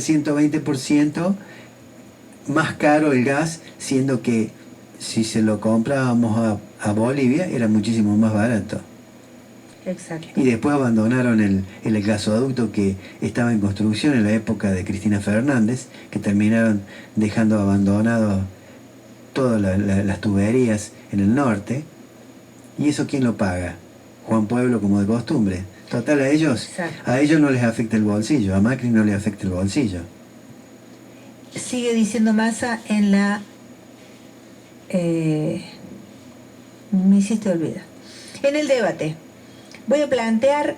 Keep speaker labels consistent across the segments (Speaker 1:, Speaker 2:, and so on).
Speaker 1: 120% más caro el gas, siendo que si se lo comprábamos a Bolivia era muchísimo más barato.
Speaker 2: Exacto.
Speaker 1: Y después abandonaron el gasoducto que estaba en construcción en la época de Cristina Fernández, que terminaron dejando abandonados todas las tuberías en el norte. ¿Y eso quién lo paga? Juan Pueblo, como de costumbre. Total,
Speaker 2: Exacto.
Speaker 1: a ellos no les afecta el bolsillo, a Macri no les afecta el bolsillo.
Speaker 2: Sigue diciendo Massa en la... me hiciste olvidar. En el debate, voy a plantear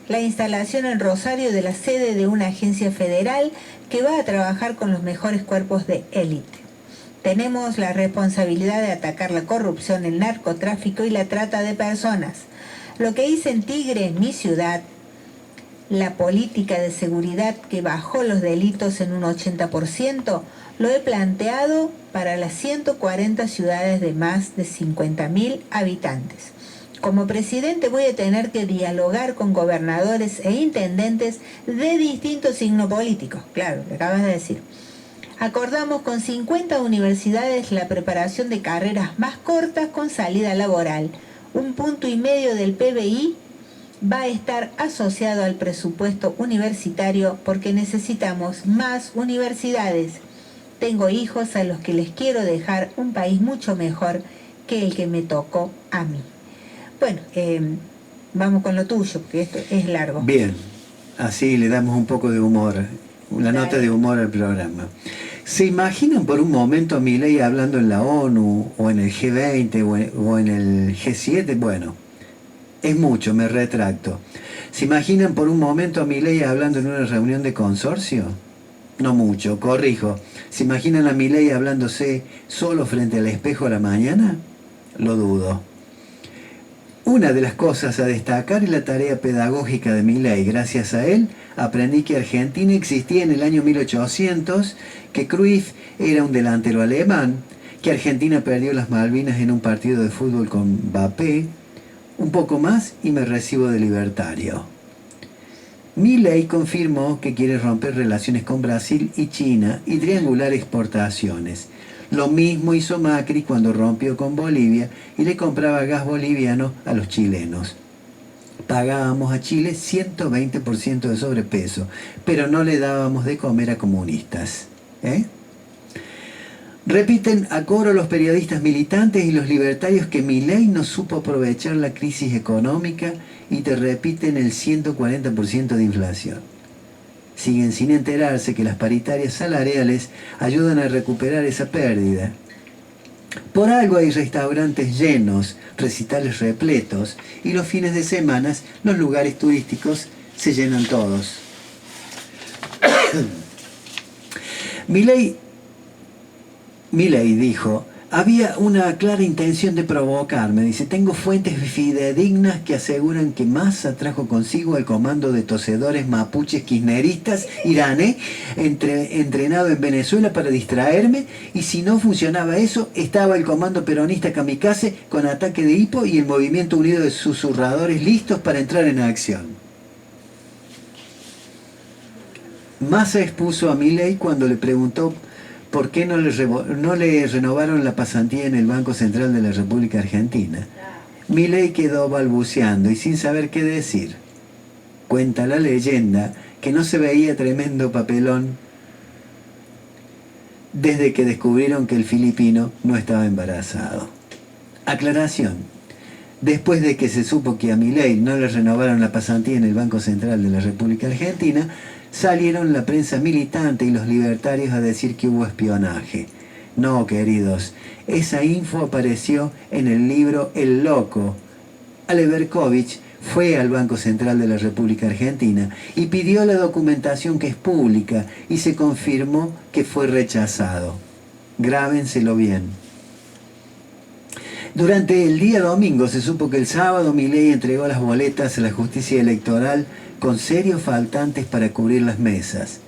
Speaker 2: la instalación en Rosario de la sede de una agencia federal que va a trabajar con los mejores cuerpos de élite. Tenemos la responsabilidad de atacar la corrupción, el narcotráfico y la trata de personas. Lo que hice en Tigre, mi ciudad, la política de seguridad que bajó los delitos en un 80%, lo he planteado para las 140 ciudades de más de 50.000 habitantes. Como presidente voy a tener que dialogar con gobernadores e intendentes de distintos signos políticos, claro, lo acabas de decir. Acordamos con 50 universidades la preparación de carreras más cortas con salida laboral. 1,5 puntos del PBI va a estar asociado al presupuesto universitario porque necesitamos más universidades. Tengo hijos a los que les quiero dejar un país mucho mejor que el que me tocó a mí. Bueno, vamos con lo tuyo, porque esto es largo.
Speaker 1: Bien, así le damos un poco de humor, una
Speaker 2: Dale.
Speaker 1: nota de humor al programa. ¿Se imaginan por un momento a Milei hablando en la ONU, o en el G20, o en el G7? Bueno, es mucho, me retracto. ¿Se imaginan por un momento a Milei hablando en una reunión de consorcio? No mucho, corrijo. ¿Se imaginan a Milei hablándose solo frente al espejo a la mañana? Lo dudo. Una de las cosas a destacar es la tarea pedagógica de Milei. Gracias a él aprendí que Argentina existía en el año 1800, que Cruyff era un delantero alemán, que Argentina perdió las Malvinas en un partido de fútbol con Mbappé. Un poco más y me recibo de libertario. Milei confirmó que quiere romper relaciones con Brasil y China y triangular exportaciones. Lo mismo hizo Macri cuando rompió con Bolivia y le compraba gas boliviano a los chilenos. Pagábamos a Chile 120% de sobrepeso, pero no le dábamos de comer a comunistas. Repiten a coro los periodistas militantes y los libertarios que Milei no supo aprovechar la crisis económica y te repiten el 140% de inflación. Siguen sin enterarse que las paritarias salariales ayudan a recuperar esa pérdida. Por algo hay restaurantes llenos, recitales repletos y los fines de semana los lugares turísticos se llenan todos. Milei dijo, había una clara intención de provocarme. Dice, tengo fuentes fidedignas que aseguran que Massa trajo consigo el comando de tosedores mapuches kirchneristas iraní entrenado en Venezuela para distraerme, y si no funcionaba eso, estaba el comando peronista kamikaze con ataque de hipo y el movimiento unido de susurradores listos para entrar en acción. Massa expuso a Milei cuando le preguntó ¿por qué no le renovaron la pasantía en el Banco Central de la República Argentina? Milei quedó balbuceando y sin saber qué decir. Cuenta la leyenda que no se veía tremendo papelón desde que descubrieron que el filipino no estaba embarazado. Aclaración. Después de que se supo que a Milei no le renovaron la pasantía en el Banco Central de la República Argentina, salieron la prensa militante y los libertarios a decir que hubo espionaje. No, queridos, esa info apareció en el libro El Loco. Ale Berkovich fue al Banco Central de la República Argentina y pidió la documentación que es pública y se confirmó que fue rechazado. Grábenselo bien. Durante el día domingo se supo que el sábado Milei entregó las boletas a la justicia electoral con serios faltantes para cubrir las mesas.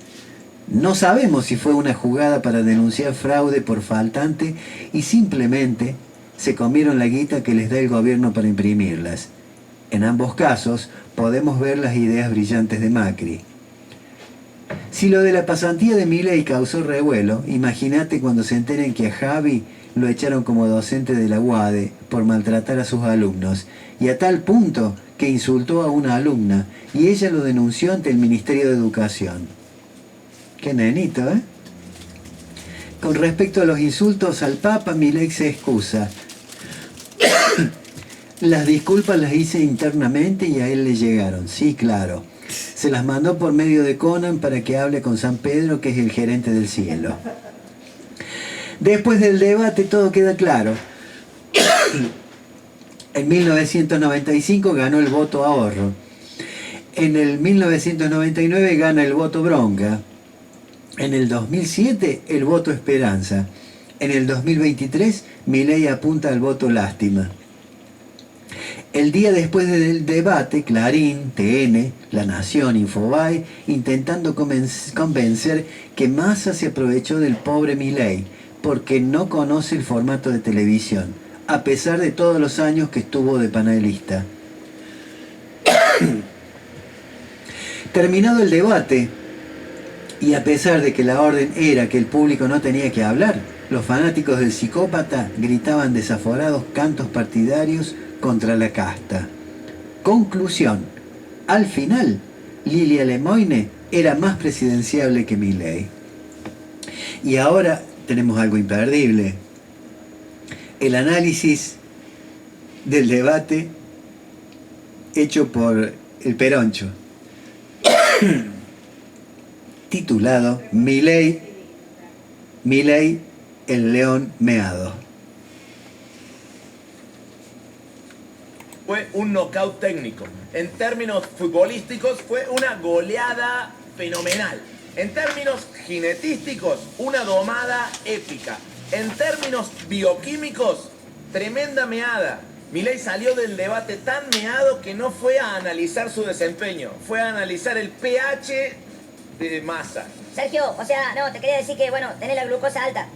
Speaker 1: No sabemos si fue una jugada para denunciar fraude por faltante y simplemente se comieron la guita que les da el gobierno para imprimirlas. En ambos casos podemos ver las ideas brillantes de Macri. Si lo de la pasantía de Milei causó revuelo, imagínate cuando se enteren que a Javi lo echaron como docente de la UADE por maltratar a sus alumnos, y a tal punto que insultó a una alumna, y ella lo denunció ante el Ministerio de Educación. Qué nenito, ¿eh? Con respecto a los insultos al Papa, Milei se excusa. Las disculpas las hice internamente y a él le llegaron. Sí, claro. Se las mandó por medio de Conan para que hable con San Pedro, que es el gerente del cielo. Después del debate todo queda claro. En 1995 ganó el voto ahorro. En el 1999 gana el voto bronca. En el 2007 el voto esperanza. En el 2023 Milei apunta al voto lástima. El día después del debate, Clarín, TN, La Nación, Infobae, intentando convencer que Massa se aprovechó del pobre Milei porque no conoce el formato de televisión, a pesar de todos los años que estuvo de panelista. Terminado el debate, y a pesar de que la orden era que el público no tenía que hablar, los fanáticos del psicópata gritaban desaforados cantos partidarios contra la casta. Conclusión: al final, Lilia Lemoine era más presidenciable que Milei. Y ahora tenemos algo imperdible. El análisis del debate hecho por el Peroncho, titulado Milei, el león meado.
Speaker 3: Fue un knockout técnico. En términos futbolísticos fue una goleada fenomenal. En términos ginetísticos, una domada épica. En términos bioquímicos, tremenda meada. Milei salió del debate tan meado que no fue a analizar su desempeño, fue a analizar el pH de Massa.
Speaker 4: Sergio, o sea, no, te quería decir que, bueno, tenés la glucosa alta.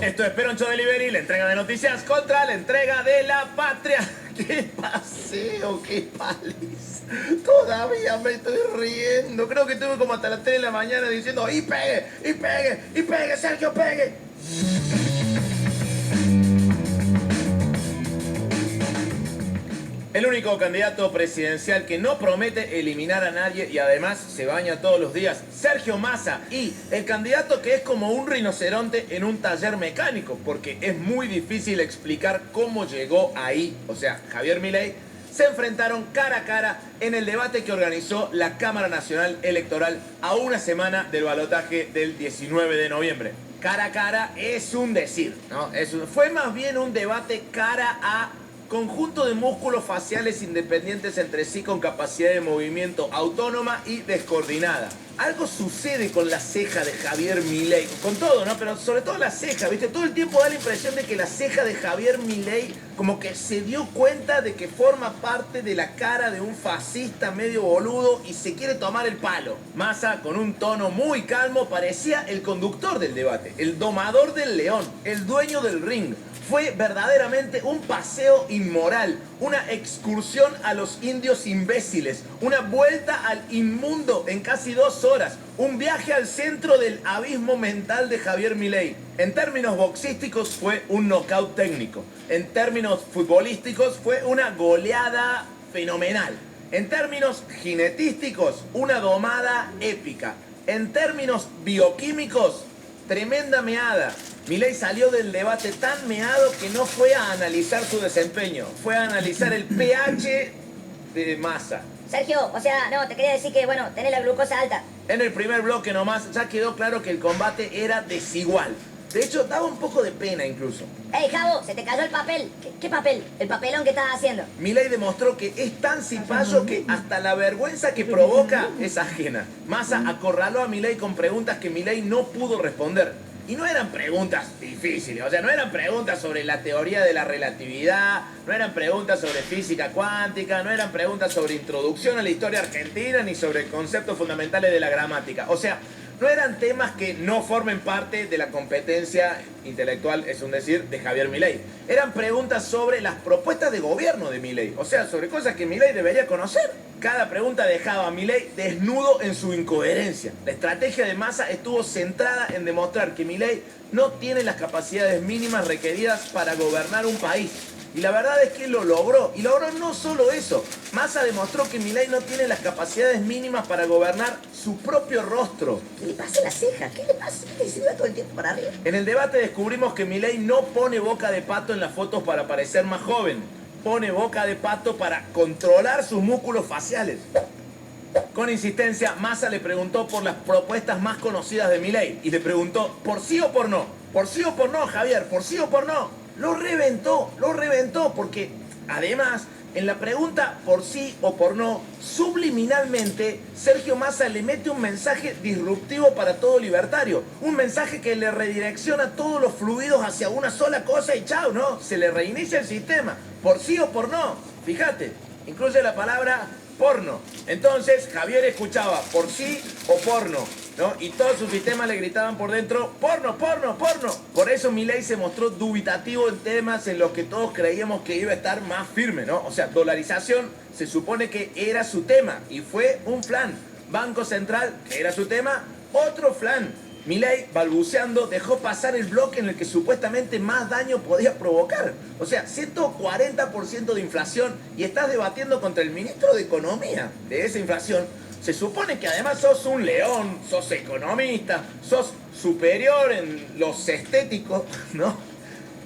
Speaker 3: Esto es Peroncho Delivery, la entrega de noticias contra la entrega de la patria. ¡Qué paseo, qué paliza! Todavía me estoy riendo. Creo que estuve como hasta las 3 de la mañana diciendo ¡y pegue, y pegue, y pegue, Sergio, pegue! El único candidato presidencial que no promete eliminar a nadie y además se baña todos los días, Sergio Massa. Y el candidato que es como un rinoceronte en un taller mecánico, porque es muy difícil explicar cómo llegó ahí. O sea, Javier Milei, se enfrentaron cara a cara en el debate que organizó la Cámara Nacional Electoral a una semana del balotaje del 19 de noviembre. Cara a cara es un decir, ¿no? Fue más bien un debate cara a conjunto de músculos faciales independientes entre sí con capacidad de movimiento autónoma y descoordinada. Algo sucede con la ceja de Javier Milei, con todo, ¿no? Pero sobre todo la ceja, ¿viste? Todo el tiempo da la impresión de que la ceja de Javier Milei como que se dio cuenta de que forma parte de la cara de un fascista medio boludo y se quiere tomar el palo. Massa, con un tono muy calmo, parecía el conductor del debate, el domador del león, el dueño del ring. Fue verdaderamente un paseo inmoral, una excursión a los indios imbéciles, una vuelta al inmundo en casi 2 horas, un viaje al centro del abismo mental de Javier Milei. En términos boxísticos fue un knockout técnico, en términos futbolísticos fue una goleada fenomenal, en términos ginetísticos una domada épica, en términos bioquímicos tremenda meada. Milei salió del debate tan meado que no fue a analizar su desempeño, fue a analizar el pH de Massa.
Speaker 4: Sergio, o sea, no, te quería decir que, bueno, tenés la glucosa alta.
Speaker 3: En el primer bloque nomás ya quedó claro que el combate era desigual. De hecho, daba un poco de pena incluso.
Speaker 4: ¡Ey, Javo! Se te cayó el papel. ¿Qué papel? El papelón que estabas haciendo.
Speaker 3: Milei demostró que es tan cipayo que hasta la vergüenza que provoca es ajena. Massa acorraló a Milei con preguntas que Milei no pudo responder. Y no eran preguntas difíciles, o sea, no eran preguntas sobre la teoría de la relatividad, no eran preguntas sobre física cuántica, no eran preguntas sobre introducción a la historia argentina, ni sobre conceptos fundamentales de la gramática. O sea, no eran temas que no formen parte de la competencia intelectual, es un decir, de Javier Milei. Eran preguntas sobre las propuestas de gobierno de Milei, o sea, sobre cosas que Milei debería conocer. Cada pregunta dejaba a Milei desnudo en su incoherencia. La estrategia de Massa estuvo centrada en demostrar que Milei no tiene las capacidades mínimas requeridas para gobernar un país. Y la verdad es que lo logró. Y logró no solo eso. Massa demostró que Milei no tiene las capacidades mínimas para gobernar su propio rostro.
Speaker 4: ¿Qué le pasa a la ceja? ¿Qué le pasa? ¿Qué se va todo el tiempo para arriba?
Speaker 3: En el debate descubrimos que Milei no pone boca de pato en las fotos para parecer más joven. Pone boca de pato para controlar sus músculos faciales. Con insistencia, Massa le preguntó por las propuestas más conocidas de Milei. Y le preguntó, ¿por sí o por no? ¿Por sí o por no, Javier? ¿Por sí o por no? Lo reventó, porque además, en la pregunta por sí o por no, subliminalmente, Sergio Massa le mete un mensaje disruptivo para todo libertario. Un mensaje que le redirecciona todos los fluidos hacia una sola cosa y chao, ¿no? Se le reinicia el sistema. Por sí o por no. Fíjate, incluye la palabra porno. Entonces, Javier escuchaba por sí o porno, ¿no? Y todo su sistema le gritaban por dentro, porno, porno, porno. Por eso Milei se mostró dubitativo en temas en los que todos creíamos que iba a estar más firme, ¿no? O sea, dolarización se supone que era su tema y fue un flan. Banco Central, que era su tema, otro flan. Milei, balbuceando, dejó pasar el bloque en el que supuestamente más daño podía provocar. O sea, 140% de inflación y estás debatiendo contra el ministro de Economía de esa inflación. Se supone que además sos un león, sos economista, sos superior en los estéticos, ¿no?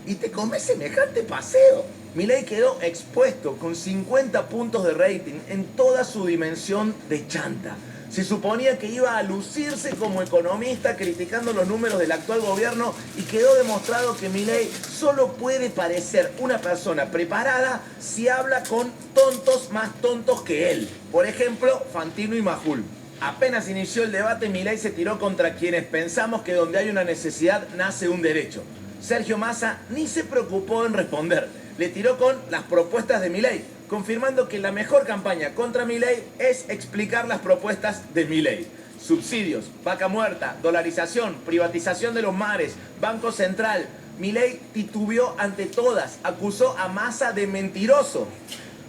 Speaker 3: Y te comes semejante paseo. Milei quedó expuesto con 50 puntos de rating en toda su dimensión de chanta. Se suponía que iba a lucirse como economista criticando los números del actual gobierno y quedó demostrado que Milei solo puede parecer una persona preparada si habla con tontos más tontos que él. Por ejemplo, Fantino y Majul. Apenas inició el debate, Milei se tiró contra quienes pensamos que donde hay una necesidad nace un derecho. Sergio Massa ni se preocupó en responder. Le tiró con las propuestas de Milei, confirmando que la mejor campaña contra Milei es explicar las propuestas de Milei. Subsidios, vaca muerta, dolarización, privatización de los mares, Banco Central. Milei titubeó ante todas, acusó a Massa de mentiroso.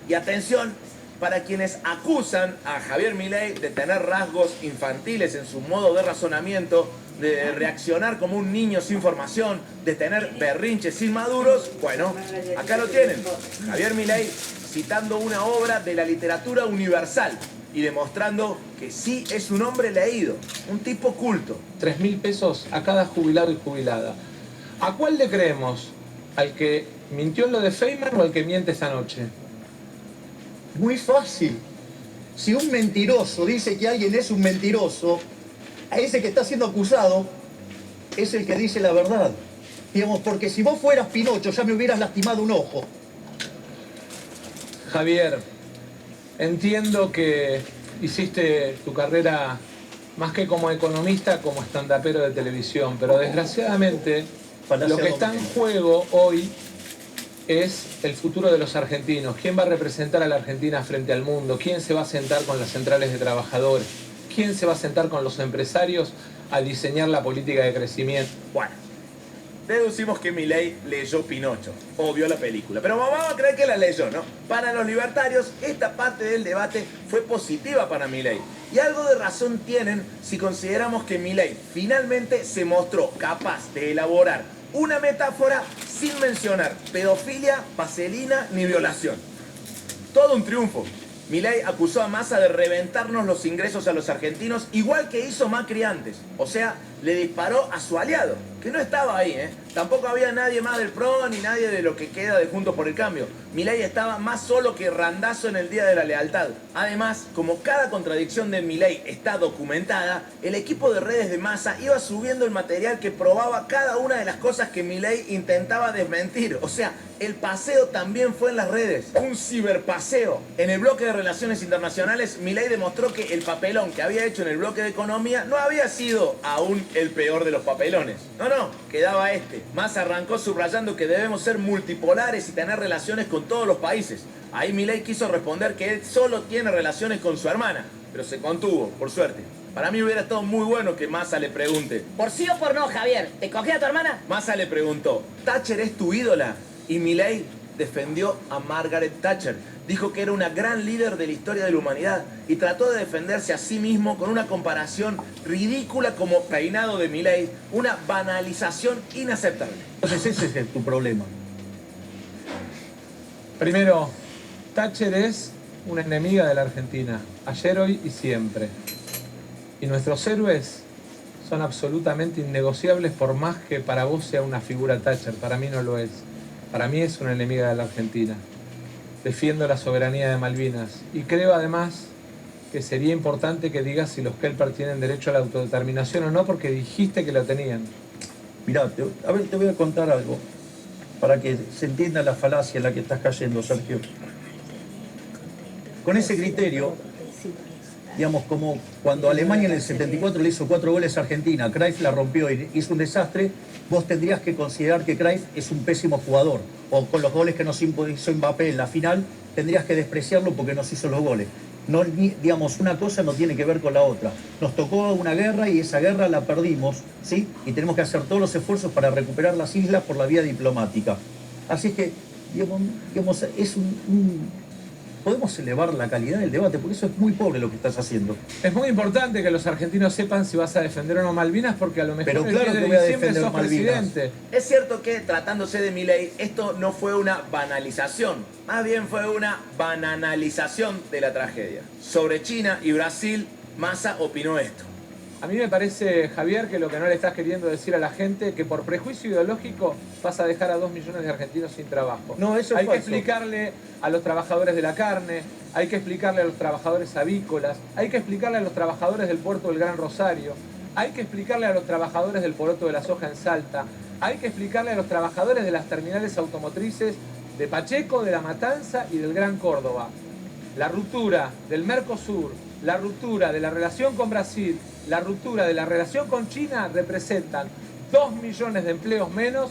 Speaker 3: Y atención, para quienes acusan a Javier Milei de tener rasgos infantiles en su modo de razonamiento, de reaccionar como un niño sin formación, de tener berrinches inmaduros, bueno, acá lo tienen. Javier Milei citando una obra de la literatura universal y demostrando que sí es un hombre leído, un tipo culto.
Speaker 5: 3.000 pesos a cada jubilado y jubilada. ¿A cuál le creemos? ¿Al que mintió en lo de Feynman o al que miente esta noche?
Speaker 6: Muy fácil. Si un mentiroso dice que alguien es un mentiroso, a ese que está siendo acusado es el que dice la verdad. Digamos, porque si vos fueras Pinocho ya me hubieras lastimado un ojo.
Speaker 5: Javier, entiendo que hiciste tu carrera más que como economista, como estandapero de televisión, pero desgraciadamente lo que está en juego hoy es el futuro de los argentinos. ¿Quién va a representar a la Argentina frente al mundo? ¿Quién se va a sentar con las centrales de trabajadores? ¿Quién se va a sentar con los empresarios a diseñar la política de crecimiento?
Speaker 3: Bueno, deducimos que Milei leyó Pinocho o vio la película, pero vamos a creer que la leyó, ¿no? Para los libertarios, esta parte del debate fue positiva para Milei. Y algo de razón tienen si consideramos que Milei finalmente se mostró capaz de elaborar una metáfora sin mencionar pedofilia, vaselina ni violación. Todo un triunfo. Milei acusó a Massa de reventarnos los ingresos a los argentinos, igual que hizo Macri antes. O sea, le disparó a su aliado, que no estaba ahí, ¿eh? Tampoco había nadie más del PRO ni nadie de lo que queda de Juntos por el Cambio. Milei estaba más solo que Randazzo en el Día de la Lealtad. Además, como cada contradicción de Milei está documentada, el equipo de redes de Massa iba subiendo el material que probaba cada una de las cosas que Milei intentaba desmentir. O sea, el paseo también fue en las redes, un ciberpaseo. En el bloque de Relaciones Internacionales, Milei demostró que el papelón que había hecho en el bloque de Economía no había sido aún el peor de los papelones. No, no, quedaba este. Massa arrancó subrayando que debemos ser multipolares y tener relaciones con todos los países. Ahí Milei quiso responder que él solo tiene relaciones con su hermana, pero se contuvo, por suerte. Para mí hubiera estado muy bueno que Massa le pregunte.
Speaker 4: ¿Por sí o por no, Javier? ¿Te cogí a tu hermana?
Speaker 3: Massa le preguntó, ¿Thatcher es tu ídola? Y Milei defendió a Margaret Thatcher. Dijo que era una gran líder de la historia de la humanidad y trató de defenderse a sí mismo con una comparación ridícula como peinado de Milei, una banalización inaceptable.
Speaker 6: Entonces ese es tu problema.
Speaker 5: Primero, Thatcher es una enemiga de la Argentina, ayer, hoy y siempre. Y nuestros héroes son absolutamente innegociables por más que para vos sea una figura Thatcher. Para mí no lo es. Para mí es una enemiga de la Argentina. Defiendo la soberanía de Malvinas. Y creo además que sería importante que digas si los Kelper tienen derecho a la autodeterminación o no, porque dijiste que lo tenían.
Speaker 6: Mirá, te voy a contar algo para que se entienda la falacia en la que estás cayendo, Sergio. Con ese criterio, digamos, como cuando Alemania en el 74 le hizo 4 goles a Argentina, Cruyff la rompió y hizo un desastre, vos tendrías que considerar que Cruyff es un pésimo jugador. O con los goles que nos hizo Mbappé en la final, tendrías que despreciarlo porque nos hizo los goles. No, digamos, una cosa no tiene que ver con la otra. Nos tocó una guerra y esa guerra la perdimos, ¿sí? Y tenemos que hacer todos los esfuerzos para recuperar las islas por la vía diplomática. Así es que, digamos es podemos elevar la calidad del debate, porque eso es muy pobre lo que estás haciendo.
Speaker 5: Es muy importante que los argentinos sepan si vas a defender o no Malvinas, porque a lo mejor
Speaker 6: Pero
Speaker 5: el
Speaker 6: claro
Speaker 5: 10
Speaker 6: que
Speaker 5: de
Speaker 6: voy a
Speaker 5: diciembre
Speaker 6: defender
Speaker 5: sos
Speaker 6: Malvinas.
Speaker 5: presidente.
Speaker 3: Es cierto que, tratándose de Milei, esto no fue una banalización, más bien fue una bananalización de la tragedia. Sobre China y Brasil, Massa opinó esto.
Speaker 5: A mí me parece, Javier, que lo que no le estás queriendo decir a la gente, que por prejuicio ideológico vas a dejar a 2 millones de argentinos sin trabajo.
Speaker 6: No, eso es
Speaker 5: Hay que
Speaker 6: falso.
Speaker 5: explicarle a los trabajadores de la carne, hay que explicarle a los trabajadores avícolas, hay que explicarle a los trabajadores del puerto del Gran Rosario, hay que explicarle a los trabajadores del poroto de la soja en Salta, hay que explicarle a los trabajadores de las terminales automotrices de Pacheco, de La Matanza y del Gran Córdoba. La ruptura del Mercosur, la ruptura de la relación con Brasil, la ruptura de la relación con China representan 2 millones de empleos menos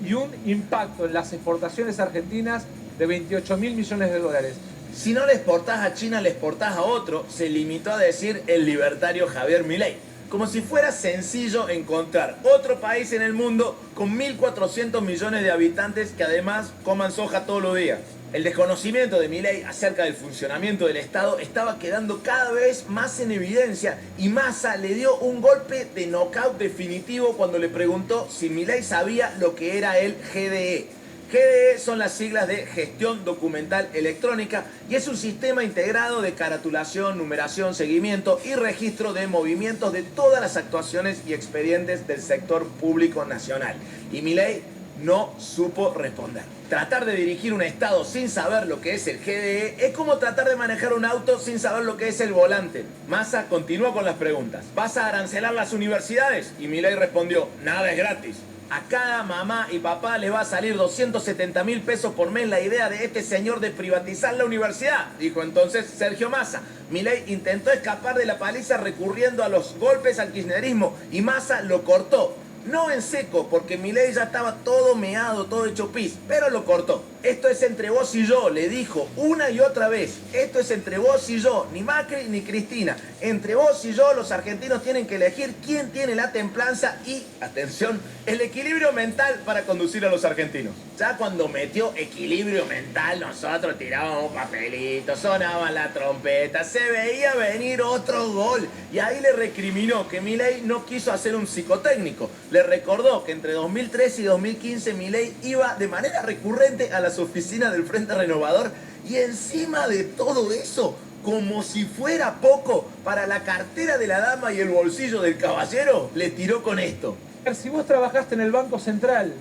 Speaker 5: y un impacto en las exportaciones argentinas de 28.000 millones de dólares.
Speaker 3: Si no le exportás a China, le exportás a otro, se limitó a decir el libertario Javier Milei. Como si fuera sencillo encontrar otro país en el mundo con 1.400 millones de habitantes que además coman soja todos los días. El desconocimiento de Milei acerca del funcionamiento del Estado estaba quedando cada vez más en evidencia y Massa le dio un golpe de knockout definitivo cuando le preguntó si Milei sabía lo que era el GDE. GDE son las siglas de Gestión Documental Electrónica y es un sistema integrado de caratulación, numeración, seguimiento y registro de movimientos de todas las actuaciones y expedientes del sector público nacional. Y Milei no supo responder. Tratar de dirigir un Estado sin saber lo que es el GDE es como tratar de manejar un auto sin saber lo que es el volante. Massa continuó con las preguntas. ¿Vas a arancelar las universidades? Y Milei respondió, nada es gratis. A cada mamá y papá le va a salir 270.000 pesos por mes la idea de este señor de privatizar la universidad, dijo entonces Sergio Massa. Milei intentó escapar de la paliza recurriendo a los golpes al kirchnerismo y Massa lo cortó. No en seco, porque Milei ya estaba todo meado, todo hecho pis, pero lo cortó. Esto es entre vos y yo, le dijo una y otra vez. Esto es entre vos y yo, ni Macri ni Cristina. Entre vos y yo, los argentinos tienen que elegir quién tiene la templanza y, atención, el equilibrio mental para conducir a los argentinos. Ya cuando metió equilibrio mental, nosotros tirábamos papelitos, sonaban la trompeta, se veía venir otro gol. Y ahí le recriminó que Milei no quiso hacer un psicotécnico. Le recordó que entre 2013 y 2015 Milei iba de manera recurrente a las oficinas del Frente Renovador y encima de todo eso, como si fuera poco, para la cartera de la dama y el bolsillo del caballero, le tiró con esto.
Speaker 5: Si vos trabajaste en el Banco Central,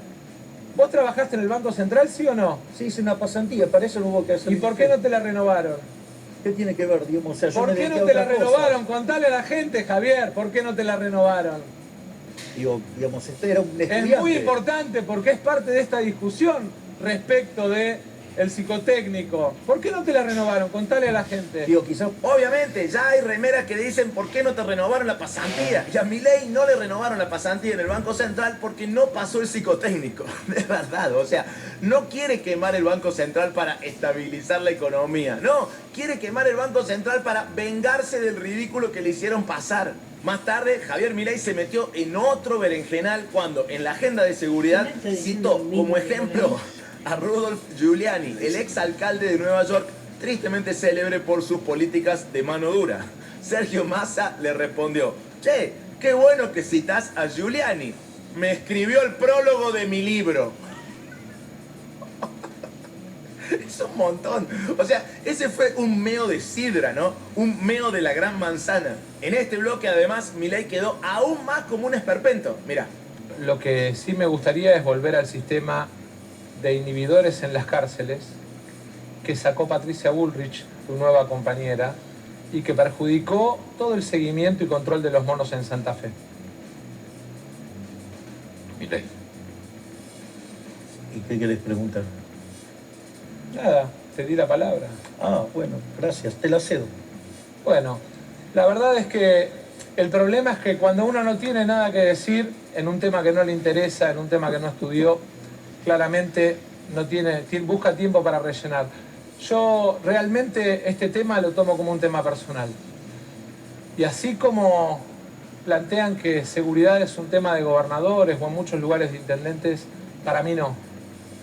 Speaker 5: ¿vos trabajaste en el Banco Central, sí o no?
Speaker 6: Sí, hice una pasantía, para eso no hubo que hacer.
Speaker 5: ¿Y por qué no te la renovaron?
Speaker 6: ¿Qué tiene que ver, digamos? O sea, yo
Speaker 5: ¿Por
Speaker 6: me
Speaker 5: qué
Speaker 6: dediqué
Speaker 5: no
Speaker 6: a
Speaker 5: te la
Speaker 6: otra cosa.
Speaker 5: renovaron? Contale a la gente, Javier, ¿por qué no te la renovaron?
Speaker 6: Digo, digamos, este era un estudiante.
Speaker 5: Es muy importante porque es parte de esta discusión respecto de el psicotécnico. ¿Por qué no te la renovaron? Contale a la gente.
Speaker 6: Digo, quizás
Speaker 3: Obviamente, ya hay remeras que dicen ¿por qué no te renovaron la pasantía? Y a Milei no le renovaron la pasantía en el Banco Central porque no pasó el psicotécnico. De verdad, o sea, no quiere quemar el Banco Central para estabilizar la economía. No, quiere quemar el Banco Central para vengarse del ridículo que le hicieron pasar. Más tarde, Javier Milei se metió en otro berenjenal cuando en la agenda de seguridad citó como ejemplo a Rudolph Giuliani, el exalcalde de Nueva York, tristemente célebre por sus políticas de mano dura. Sergio Massa le respondió: che, qué bueno que citás a Giuliani. Me escribió el prólogo de mi libro. Es un montón. O sea, ese fue un meo de sidra, ¿no? Un meo de la gran manzana. En este bloque, además, Milei quedó aún más como un esperpento. Mirá.
Speaker 5: Lo que sí me gustaría es volver al sistema de inhibidores en las cárceles que sacó Patricia Bullrich, tu nueva compañera, y que perjudicó todo el seguimiento y control de los monos en Santa Fe.
Speaker 7: Milei.
Speaker 6: ¿Y qué querés preguntar?
Speaker 5: Nada, te di la palabra.
Speaker 6: Ah, bueno, gracias, te la cedo.
Speaker 5: Bueno, la verdad es que el problema es que cuando uno no tiene nada que decir en un tema que no le interesa, en un tema que no estudió, claramente busca tiempo para rellenar. Yo realmente este tema lo tomo como un tema personal. Y así como plantean que seguridad es un tema de gobernadores o en muchos lugares de intendentes, para mí no.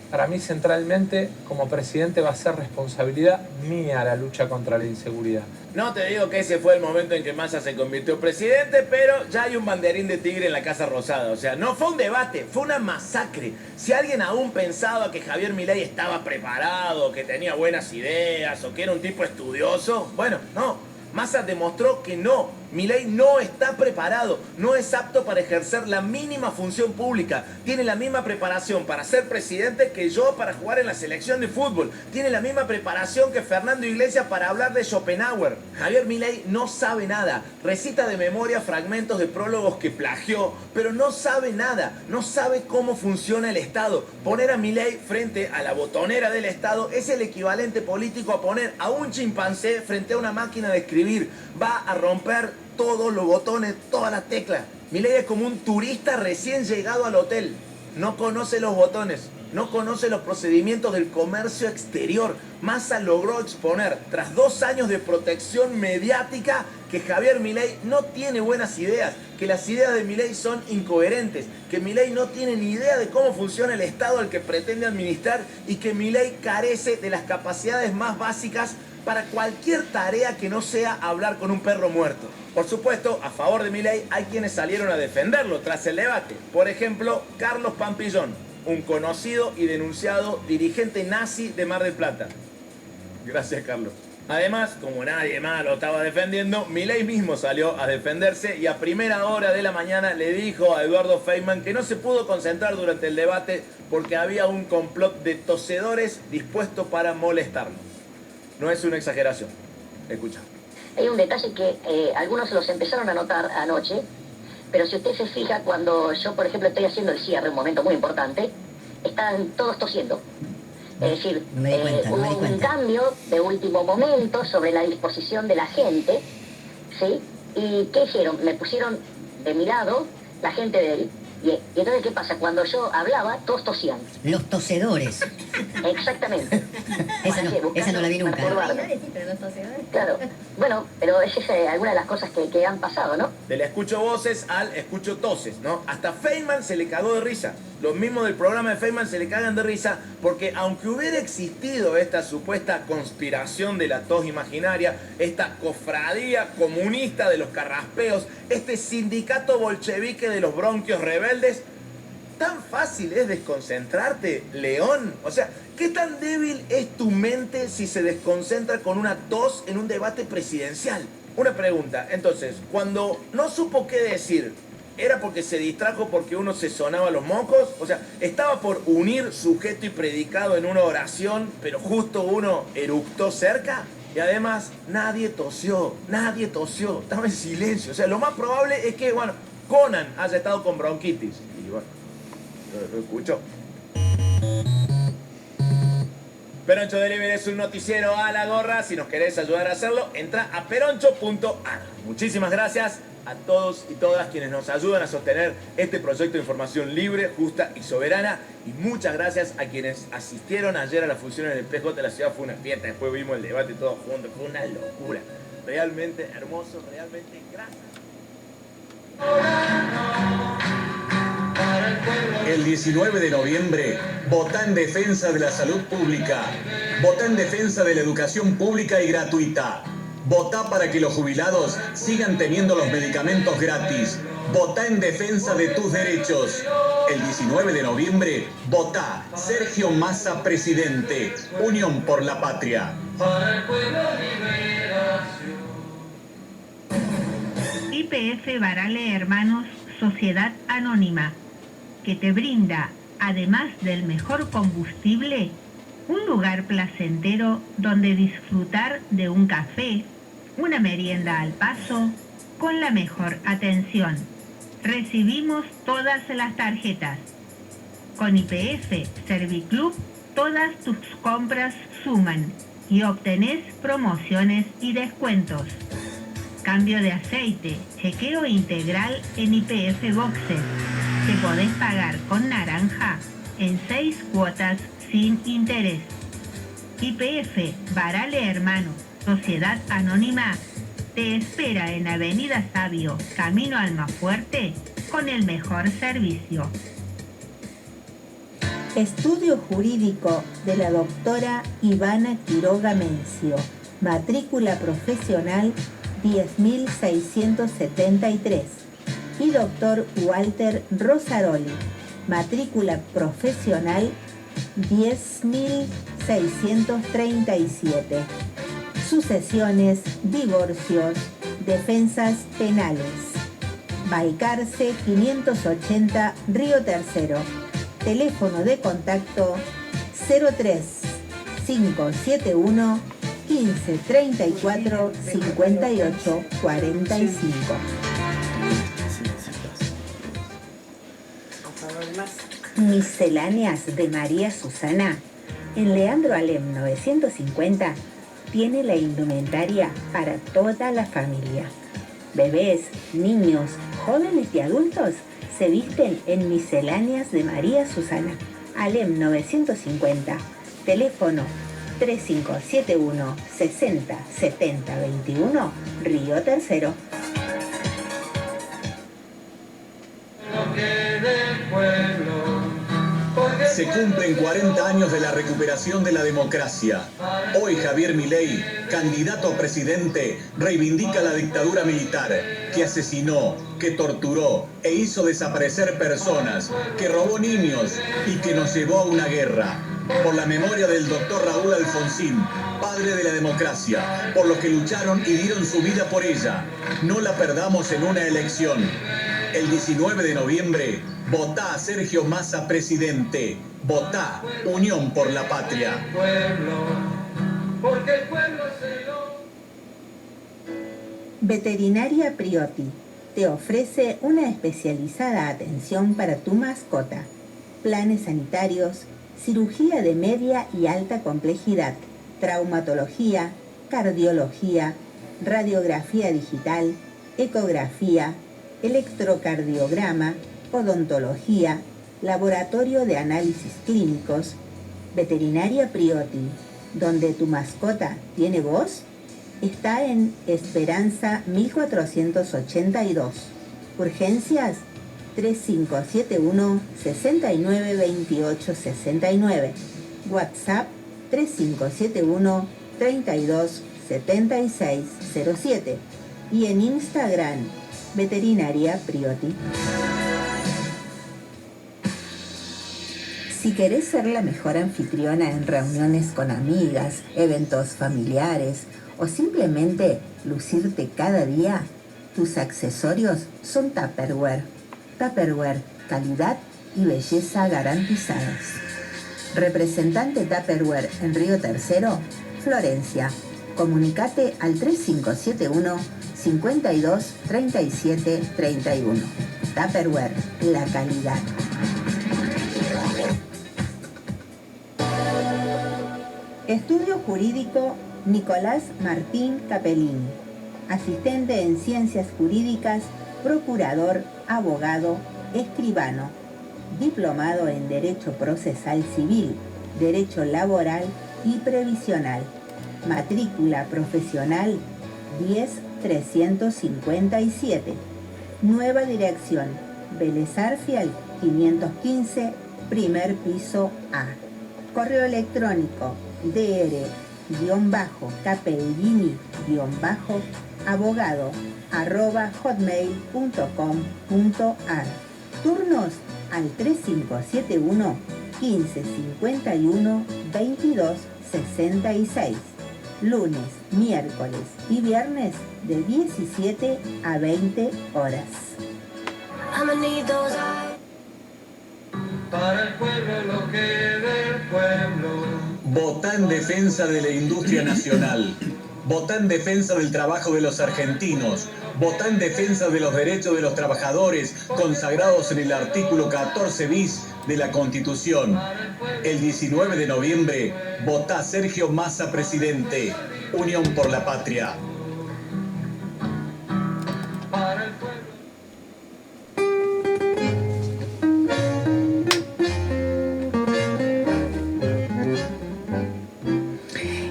Speaker 5: Para mí centralmente, como presidente, va a ser responsabilidad mía la lucha contra la inseguridad.
Speaker 3: No te digo que ese fue el momento en que Massa se convirtió en presidente, pero ya hay un banderín de tigre en la Casa Rosada. O sea, no fue un debate, fue una masacre. Si alguien aún pensaba que Javier Milei estaba preparado, que tenía buenas ideas o que era un tipo estudioso, bueno, no. Massa demostró que no. Milei no está preparado, no es apto para ejercer la mínima función pública. Tiene la misma preparación para ser presidente que yo para jugar en la selección de fútbol. Tiene la misma preparación que Fernando Iglesias para hablar de Schopenhauer. Javier Milei no sabe nada. Recita de memoria fragmentos de prólogos que plagió, pero no sabe nada. No sabe cómo funciona el Estado. Poner a Milei frente a la botonera del Estado es el equivalente político a poner a un chimpancé frente a una máquina de escribir. Va a romper todos los botones, todas las teclas. Milei es como un turista recién llegado al hotel. No conoce los botones, no conoce los procedimientos del comercio exterior. Massa logró exponer, tras 2 años de protección mediática, que Javier Milei no tiene buenas ideas, que las ideas de Milei son incoherentes, que Milei no tiene ni idea de cómo funciona el Estado al que pretende administrar y que Milei carece de las capacidades más básicas para cualquier tarea que no sea hablar con un perro muerto. Por supuesto, a favor de Milei hay quienes salieron a defenderlo tras el debate. Por ejemplo, Carlos Pampillón, un conocido y denunciado dirigente nazi de Mar del Plata. Gracias, Carlos. Además, como nadie más lo estaba defendiendo, Milei mismo salió a defenderse y a primera hora de la mañana le dijo a Eduardo Feynman que no se pudo concentrar durante el debate porque había un complot de tosedores dispuesto para molestarlo. No es una exageración. Escucha.
Speaker 4: Hay un detalle que algunos los empezaron a notar anoche, pero si usted se fija, cuando yo, por ejemplo, estoy haciendo el cierre, un momento muy importante, están todos tosiendo. Es decir, hubo un cambio de último momento sobre la disposición de la gente, ¿sí? ¿Y qué hicieron? Me pusieron de mi lado la gente de él. Y entonces, ¿qué pasa? Cuando yo hablaba, todos tosían.
Speaker 8: Los tosedores.
Speaker 4: Exactamente.
Speaker 8: Esa no la vi nunca.
Speaker 4: Claro. Bueno, pero es alguna de las cosas que han pasado, ¿no?
Speaker 3: Del escucho voces al escucho toses, ¿no? Hasta Feynman se le cagó de risa. Los mismos del programa de Feynman se le cagan de risa porque aunque hubiera existido esta supuesta conspiración de la tos imaginaria, esta cofradía comunista de los carraspeos, este sindicato bolchevique de los bronquios rebeldes, tan fácil es desconcentrarte, León. O sea, ¿qué tan débil es tu mente si se desconcentra con una tos en un debate presidencial? Una pregunta, entonces, cuando no supo qué decir, ¿era porque se distrajo porque uno se sonaba los mocos? O sea, ¿estaba por unir sujeto y predicado en una oración, pero justo uno eructó cerca? Y además, nadie tosió, estaba en silencio. O sea, lo más probable es que, bueno, Conan haya estado con bronquitis. Y bueno, lo escuchó. Peroncho Delivery es un noticiero a la gorra. Si nos querés ayudar a hacerlo, entra a peroncho.ar. Muchísimas gracias a todos y todas quienes nos ayudan a sostener este proyecto de información libre, justa y soberana. Y muchas gracias a quienes asistieron ayer a la función en el PJ de la ciudad. Fue una fiesta, después vimos el debate todos juntos. Fue una locura. Realmente hermoso, realmente gracias.
Speaker 7: El 19 de noviembre, votá en defensa de la salud pública. Votá en defensa de la educación pública y gratuita. Votá para que los jubilados sigan teniendo los medicamentos gratis. Votá en defensa de tus derechos. El 19 de noviembre, votá Sergio Massa presidente. Unión por la Patria.
Speaker 9: YPF Barale Hermanos, Sociedad Anónima, que te brinda, además del mejor combustible, un lugar placentero donde disfrutar de un café, una merienda al paso, con la mejor atención. Recibimos todas las tarjetas. Con YPF Serviclub, todas tus compras suman y obtenés promociones y descuentos. Cambio de aceite, chequeo integral en YPF Boxes. Te podés pagar con naranja en 6 cuotas sin interés. YPF Barale Hermanos, Sociedad Anónima, te espera en Avenida Sabio, Camino Almafuerte, con el mejor servicio.
Speaker 2: Estudio jurídico de la doctora Ivana Quiroga Mencio, matrícula profesional 10.673, y doctor Walter Rosaroli, matrícula profesional 10.637. Sucesiones, divorcios, defensas penales. Balcarce 580, Río Tercero. Teléfono de contacto 03 571 15 34 58 45. Misceláneas de María Susana. En Leandro Alem 950 tiene la indumentaria para toda la familia. Bebés, niños, jóvenes y adultos se visten en Misceláneas de María Susana. Alem 950. Teléfono 3571 60 70 21, Río Tercero.
Speaker 7: Se cumplen 40 años de la recuperación de la democracia. Hoy Javier Milei, candidato a presidente, reivindica la dictadura militar que asesinó, que torturó e hizo desaparecer personas, que robó niños y que nos llevó a una guerra. Por la memoria del doctor Raúl Alfonsín, padre de la democracia, por los que lucharon y dieron su vida por ella. No la perdamos en una elección. El 19 de noviembre, votá a Sergio Massa presidente. Votá Unión por la Patria.
Speaker 2: Veterinaria Priotti te ofrece una especializada atención para tu mascota. Planes sanitarios, cirugía de media y alta complejidad, traumatología, cardiología, radiografía digital, ecografía, electrocardiograma, odontología, laboratorio de análisis clínicos. Veterinaria Priotti, donde tu mascota tiene voz, está en Esperanza 1482. Urgencias 3571 69 28 69. WhatsApp 3571 32 76 07. Y en Instagram, Veterinaria Priotti. Si querés ser la mejor anfitriona en reuniones con amigas, eventos familiares o simplemente lucirte cada día, tus accesorios son Tupperware. Tupperware, calidad y belleza garantizadas. Representante Tupperware en Río Tercero, Florencia. Comunicate al 3571 52 37 31. Tupperware, la calidad. Estudio Jurídico Nicolás Martín Capellini. Asistente en Ciencias Jurídicas, Procurador, Abogado, Escribano. Diplomado en Derecho Procesal Civil, Derecho Laboral y Previsional. Matrícula profesional 10357. Nueva dirección, Vélez Arfiel 515, primer piso A. Correo electrónico dr-abogado@hotmail.com.ar. Turnos al 3571 1551 2266. Lunes, miércoles y viernes de 17 a 20 horas.
Speaker 5: Para el pueblo lo que del pueblo.
Speaker 7: Votá en defensa de la industria nacional. Votá en defensa del trabajo de los argentinos. Votá en defensa de los derechos de los trabajadores consagrados en el artículo 14 bis de la Constitución. El 19 de noviembre, votá Sergio Massa presidente. Unión por la Patria.
Speaker 5: Para el pueblo.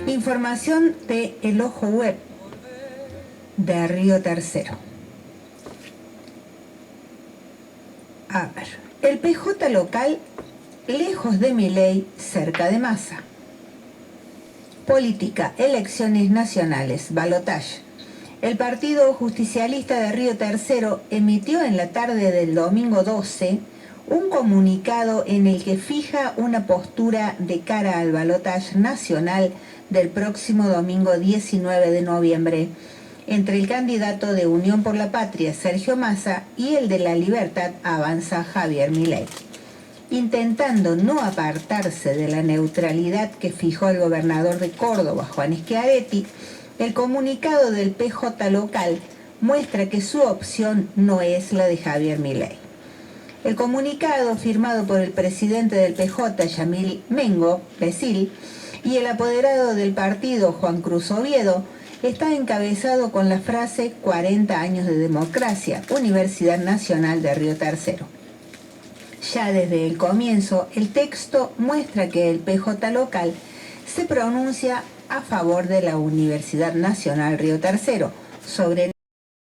Speaker 2: Información de El Ojo Web de Río Tercero. A ver, el PJ local, lejos de Milei, cerca de Massa. Política, elecciones nacionales, balotaje. El Partido Justicialista de Río Tercero emitió en la tarde del domingo 12 un comunicado en el que fija una postura de cara al balotaje nacional del próximo domingo 19 de noviembre entre el candidato de Unión por la Patria, Sergio Massa, y el de La Libertad Avanza, Javier Milei. Intentando no apartarse de la neutralidad que fijó el gobernador de Córdoba, Juan Schiaretti, el comunicado del PJ local muestra que su opción no es la de Javier Milei. El comunicado, firmado por el presidente del PJ, Yamil Mengo Becil, y el apoderado del partido, Juan Cruz Oviedo, está encabezado con la frase 40 años de democracia, Universidad Nacional de Río Tercero. Ya desde el comienzo, el texto muestra que el PJ local se pronuncia a favor de la Universidad Nacional Río Tercero sobre